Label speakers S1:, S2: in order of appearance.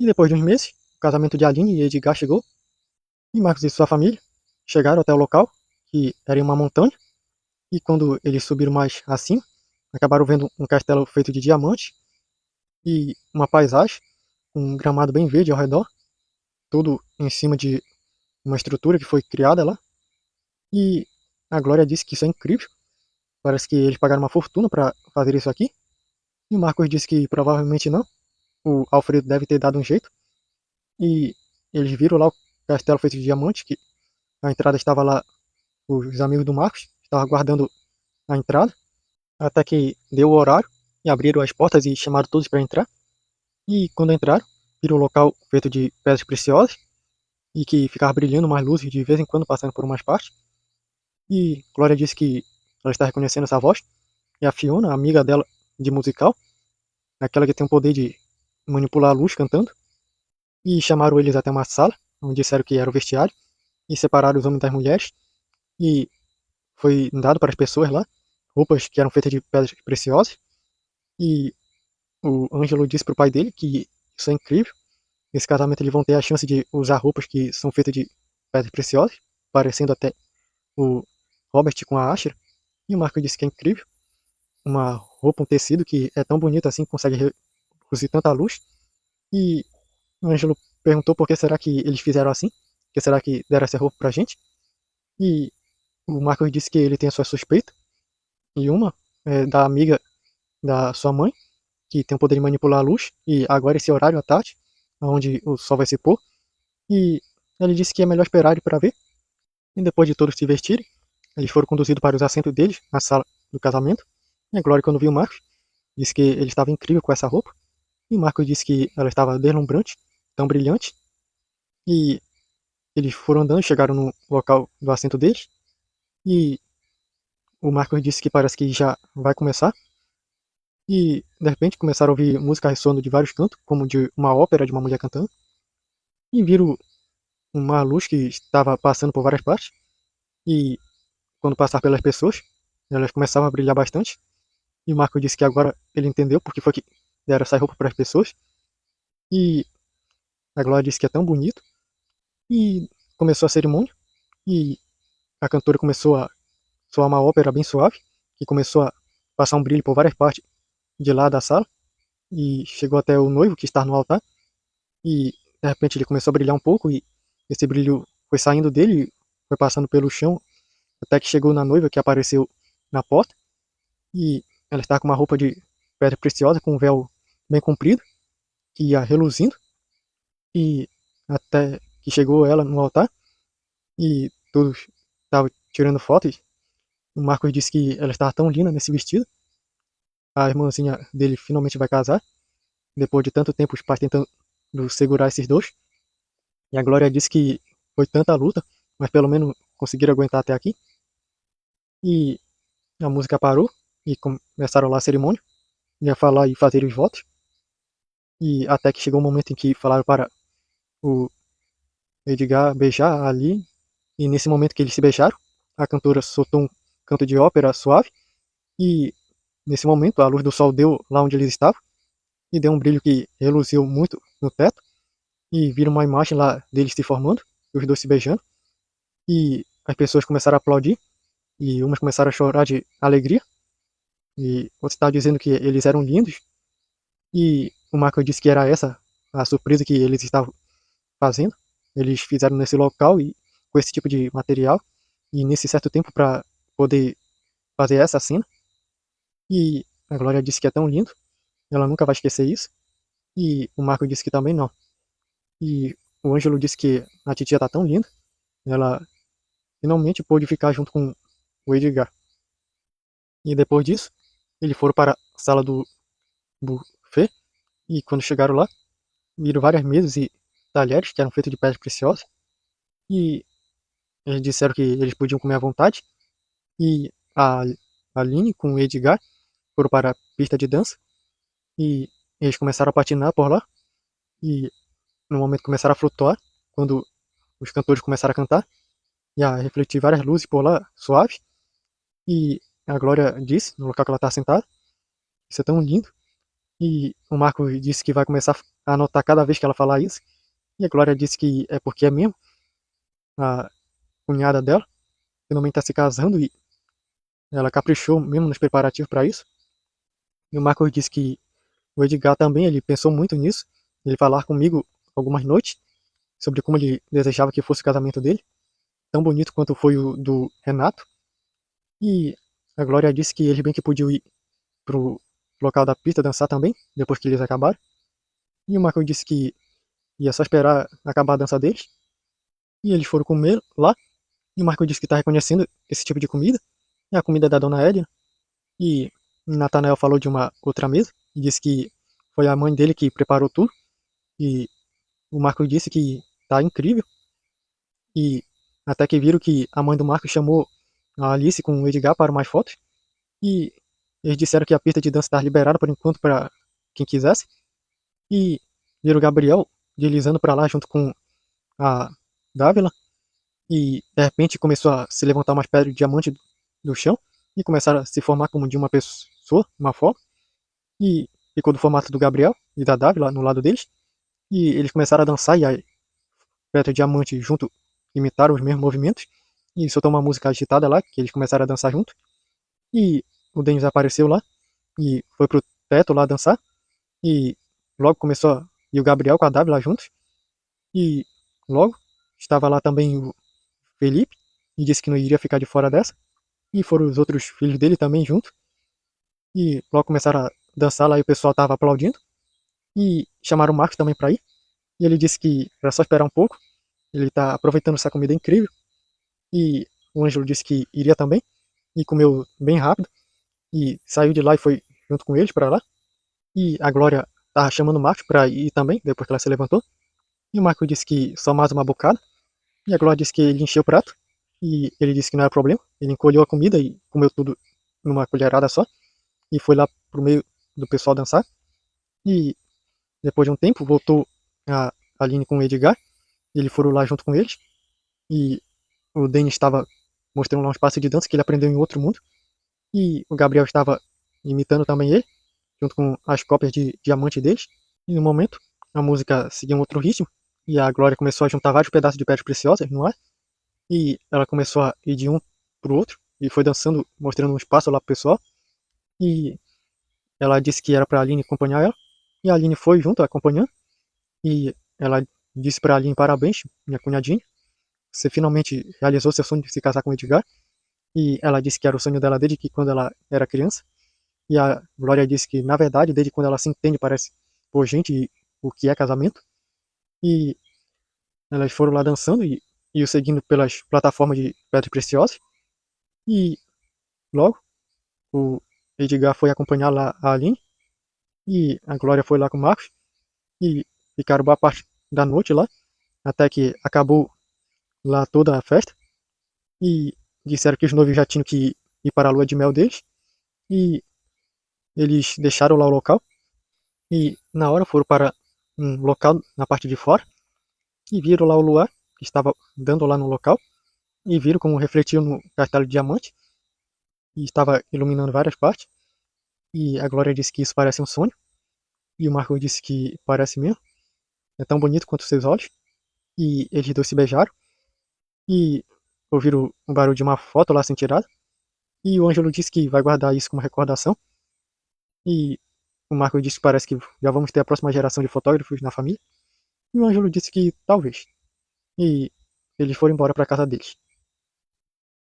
S1: E depois de uns meses, o casamento de Aline e Edgar chegou, e Marcos e sua família chegaram até o local, que era em uma montanha, e quando eles subiram mais acima, acabaram vendo um castelo feito de diamante e uma paisagem, um gramado bem verde ao redor, tudo em cima de uma estrutura que foi criada lá. E a Glória disse que isso é incrível, parece que eles pagaram uma fortuna para fazer isso aqui. E o Marcos disse que provavelmente não, o Alfredo deve ter dado um jeito. E eles viram lá o castelo feito de diamante, que a entrada estava lá, os amigos do Marcos estavam guardando a entrada, até que deu o horário e abriram as portas e chamaram todos para entrar. E quando entraram, viram um local feito de pedras preciosas e que ficava brilhando mais luzes de vez em quando passando por umas partes. E Glória disse que ela está reconhecendo essa voz. E a Fiona, a amiga dela de musical, aquela que tem o poder de manipular a luz cantando. E chamaram eles até uma sala, onde disseram que era o vestiário, e separaram os homens das mulheres. E foi dado para as pessoas lá roupas que eram feitas de pedras preciosas. E o Ângelo disse para o pai dele que isso é incrível. Nesse casamento eles vão ter a chance de usar roupas que são feitas de pedras preciosas, parecendo até o Robert com a Asher. E o Marco disse que é incrível. Uma roupa, um tecido que é tão bonito assim, consegue reduzir tanta luz. E o Ângelo perguntou por que será que eles fizeram assim, por que será que deram essa roupa pra gente. E o Marcos disse que ele tem a sua suspeita, e uma é da amiga da sua mãe, que tem o poder de manipular a luz, e agora esse horário à tarde, onde o sol vai se pôr, e ele disse que é melhor esperar para ver. E depois de todos se vestirem, eles foram conduzidos para os assentos deles, na sala do casamento. E a Glória, quando viu o Marcos, disse que ele estava incrível com essa roupa, e o Marcos disse que ela estava deslumbrante, tão brilhante, e eles foram andando, chegaram no local do assento deles, e o Marcos disse que parece que já vai começar, e de repente começaram a ouvir música ressoando de vários cantos, como de uma ópera de uma mulher cantando, e viram uma luz que estava passando por várias partes, e quando passar pelas pessoas, elas começavam a brilhar bastante, e o Marco disse que agora ele entendeu porque foi que deram essa roupa para as pessoas, e a Glória disse que é tão bonito, e começou a cerimônia, e a cantora começou a soar uma ópera bem suave, que começou a passar um brilho por várias partes de lá da sala, e chegou até o noivo que está no altar, e de repente ele começou a brilhar um pouco, e esse brilho foi saindo dele, foi passando pelo chão, até que chegou na noiva que apareceu na porta, e ela estava com uma roupa de pedra preciosa, com um véu bem comprido, que ia reluzindo, e até que chegou ela no altar, e todos estavam tirando fotos. O Marcos disse que ela estava tão linda nesse vestido. A irmãzinha dele finalmente vai casar, depois de tanto tempo os pais tentando segurar esses dois. E a Glória disse que foi tanta luta, mas pelo menos conseguiram aguentar até aqui. E a música parou e começaram lá a cerimônia, ia falar e fazer os votos. E até que chegou o momento em que falaram para o Edgar beijar ali. E nesse momento que eles se beijaram, a cantora soltou um canto de ópera suave. E nesse momento a luz do sol deu lá onde eles estavam e deu um brilho que reluziu muito no teto. E viram uma imagem lá deles se formando, os dois se beijando. E as pessoas começaram a aplaudir. E umas começaram a chorar de alegria. E outros estavam dizendo que eles eram lindos. E o Marco disse que era essa a surpresa que eles estavam fazendo. Eles fizeram nesse local e com esse tipo de material. E nesse certo tempo para poder fazer essa cena. E a Glória disse que é tão lindo. Ela nunca vai esquecer isso. E o Marco disse que também não. E o Ângelo disse que a titia tá tão linda. Ela finalmente pôde ficar junto com o Edgar. E depois disso, eles foram para a sala do buffet. E quando chegaram lá, viram várias mesas e talheres que eram feitos de pedras preciosas. E eles disseram que eles podiam comer à vontade. E a Aline com o Edgar foram para a pista de dança. E eles começaram a patinar por lá. E no momento começaram a flutuar. Quando os cantores começaram a cantar. E a refletir várias luzes por lá, suave. E a Glória disse, no local que ela está sentada, isso é tão lindo. E o Marco disse que vai começar anotar cada vez que ela falar isso. E a Glória disse que é porque é mesmo. A cunhada dela finalmente tá se casando e ela caprichou mesmo nos preparativos para isso. E o Marcos disse que o Edgar também, ele pensou muito nisso. Ele falar comigo algumas noites sobre como ele desejava que fosse o casamento dele, tão bonito quanto foi o do Renato. E a Glória disse que eles bem que podiam ir pro local da pista dançar também, depois que eles acabaram. E o Marcos disse que ia só esperar acabar a dança deles. E eles foram comer lá. E o Marcos disse que tá reconhecendo esse tipo de comida. É a comida da Dona Hélia. E Natanael falou de uma outra mesa. E disse que foi a mãe dele que preparou tudo. E o Marcos disse que tá incrível. E até que viram que a mãe do Marcos chamou a Alice com o Edgar para mais fotos. E eles disseram que a pista de dança estava liberada por enquanto para quem quisesse. E viram o Gabriel deslizando para lá junto com a Dávila. E de repente começou a se levantar umas pedras de diamante do chão. E começaram a se formar como de uma pessoa, uma forma. E ficou do formato do Gabriel e da Dávila no lado deles. E eles começaram a dançar e a pedra de diamante junto imitaram os mesmos movimentos. E soltou uma música agitada lá, que eles começaram a dançar junto. E o Denis apareceu lá e foi pro teto lá dançar. E logo começou a... E o Gabriel com a Dávila juntos. E logo estava lá também o Felipe. E disse que não iria ficar de fora dessa. E foram os outros filhos dele também junto. E logo começaram a dançar lá e o pessoal tava aplaudindo. E chamaram o Marcos também pra ir. E ele disse que era só esperar um pouco. Ele tá aproveitando essa comida incrível. E o Ângelo disse que iria também. E comeu bem rápido. E saiu de lá e foi junto com eles para lá. E a Glória tava chamando o Marcos pra ir também, depois que ela se levantou. E o Marcos disse que só mais uma bocada. E a Glória disse que ele encheu o prato. E ele disse que não era problema. Ele encolheu a comida e comeu tudo numa colherada só. E foi lá pro meio do pessoal dançar. E depois de um tempo voltou a Aline com o Edgar. E eles foram lá junto com eles. E o Denis estava mostrando lá uns passos de dança que ele aprendeu em outro mundo. E o Gabriel estava imitando também ele, junto com as cópias de diamante deles. E no momento, a música seguia um outro ritmo. E a Glória começou a juntar vários pedaços de pedras preciosas no ar. E ela começou a ir de um pro outro. E foi dançando, mostrando um espaço lá pro pessoal. E ela disse que era pra Aline acompanhar ela. E a Aline foi junto, acompanhando. E ela disse pra Aline: parabéns, minha cunhadinha. Você finalmente realizou seu sonho de se casar com o Edgar. E ela disse que era o sonho dela desde que quando ela era criança. E a Glória disse que, na verdade, desde quando ela se entende, parece por gente o que é casamento. E elas foram lá dançando e o seguindo pelas plataformas de pedras preciosas. E logo, o Edgar foi acompanhar lá a Aline. E a Glória foi lá com o Marcos. E ficaram boa parte da noite lá. Até que acabou lá toda a festa. E disseram que os noivos já tinham que ir para a lua de mel deles. E eles deixaram lá o local. E na hora foram para um local na parte de fora. E viram lá o luar que estava dando lá no local. E viram como refletiu no castelo de diamante. E estava iluminando várias partes. E a Glória disse que isso parece um sonho. E o Marco disse que parece mesmo. É tão bonito quanto os seus olhos. E eles dois se beijaram. E ouviram o barulho de uma foto lá sendo tirada. E o Ângelo disse que vai guardar isso como recordação. E o Marco disse que parece que já vamos ter a próxima geração de fotógrafos na família. E o Ângelo disse que talvez. E eles foram embora para casa deles.